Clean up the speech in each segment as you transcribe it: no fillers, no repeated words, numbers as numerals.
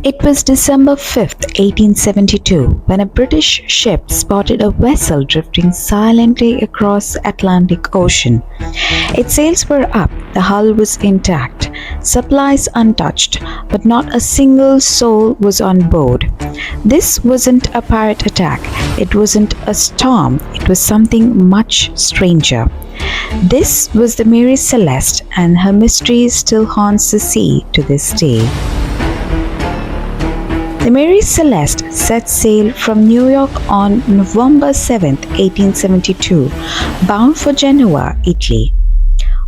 It was December 5th, 1872, when a British ship spotted a vessel drifting silently across the Atlantic Ocean. Its sails were up, the hull was intact, supplies untouched, but not a single soul was on board. This wasn't a pirate attack, it wasn't a storm, it was something much stranger. This was the Mary Celeste, and her mystery still haunts the sea to this day. The Mary Celeste set sail from New York on November 7, 1872, bound for Genoa, Italy.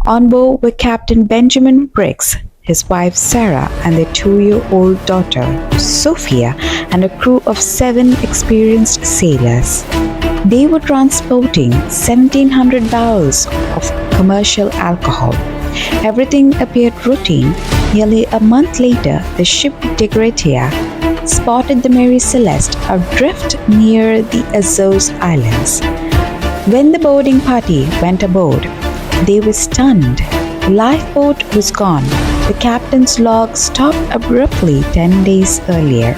On board were Captain Benjamin Briggs, his wife Sarah, and their 2-year-old daughter Sophia, and a crew of 7 experienced sailors. They were transporting 1,700 barrels of commercial alcohol. Everything appeared routine. Nearly a month later, the ship Tigritia spotted the Mary Celeste adrift near the Azores Islands. When the boarding party went aboard, they were stunned. The lifeboat was gone. The captain's log stopped abruptly 10 days earlier.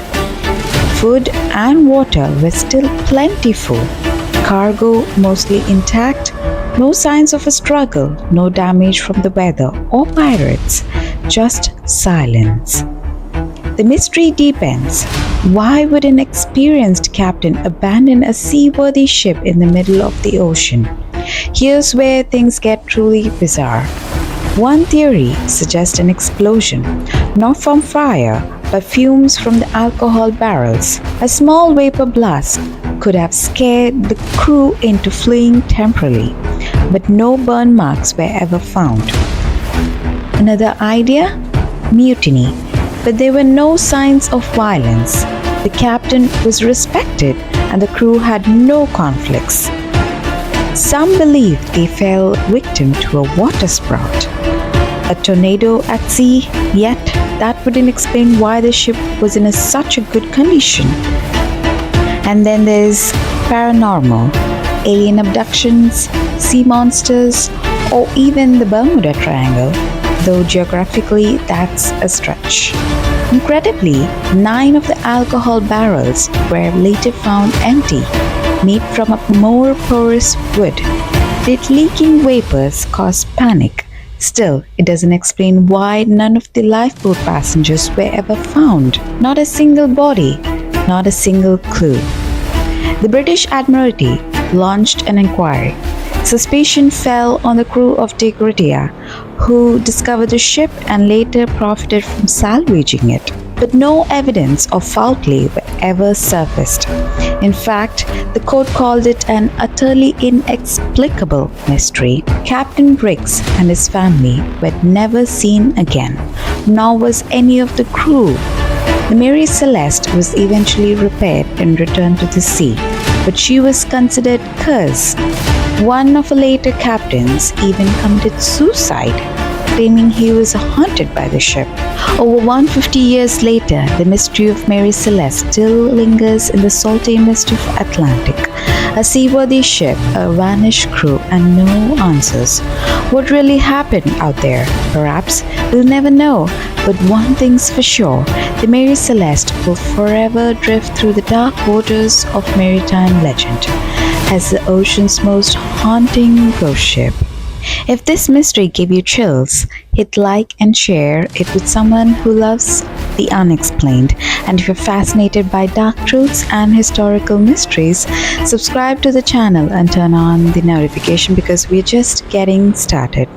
Food and water were still plentiful. Cargo mostly intact. No signs of a struggle, no damage from the weather or pirates, just silence. The mystery deepens. Why would an experienced captain abandon a seaworthy ship in the middle of the ocean? Here's where things get truly bizarre. One theory suggests an explosion, not from fire, but fumes from the alcohol barrels. A small vapor blast could have scared the crew into fleeing temporarily, but no burn marks were ever found. Another idea? Mutiny. But there were no signs of violence. The captain was respected and the crew had no conflicts. Some believed they fell victim to a waterspout, a tornado at sea, yet that wouldn't explain why the ship was in such a good condition. And then there's paranormal, alien abductions, sea monsters, or even the Bermuda Triangle, though geographically that's a stretch. Incredibly, 9 of the alcohol barrels were later found empty, made from a more porous wood. Did leaking vapors cause panic? Still, it doesn't explain why none of the lifeboat passengers were ever found. Not a single body, not a single clue. The British Admiralty launched an inquiry. Suspicion fell on the crew of Tigritia, who discovered the ship and later profited from salvaging it. But no evidence of foul play ever surfaced. In fact, the court called it an utterly inexplicable mystery. Captain Briggs and his family were never seen again, nor was any of the crew. The Mary Celeste was eventually repaired and returned to the sea, but she was considered cursed. One of the later captains even committed suicide, claiming he was haunted by the ship. Over 150 years later, the mystery of Mary Celeste still lingers in the salty mist of Atlantic. A seaworthy ship, a vanished crew, and no answers. What really happened out there? Perhaps we'll never know. But one thing's for sure, the Mary Celeste will forever drift through the dark waters of maritime legend as the ocean's most haunting ghost ship. If this mystery gave you chills, hit like and share it with someone who loves the unexplained. And if you're fascinated by dark truths and historical mysteries, subscribe to the channel and turn on the notification because we're just getting started.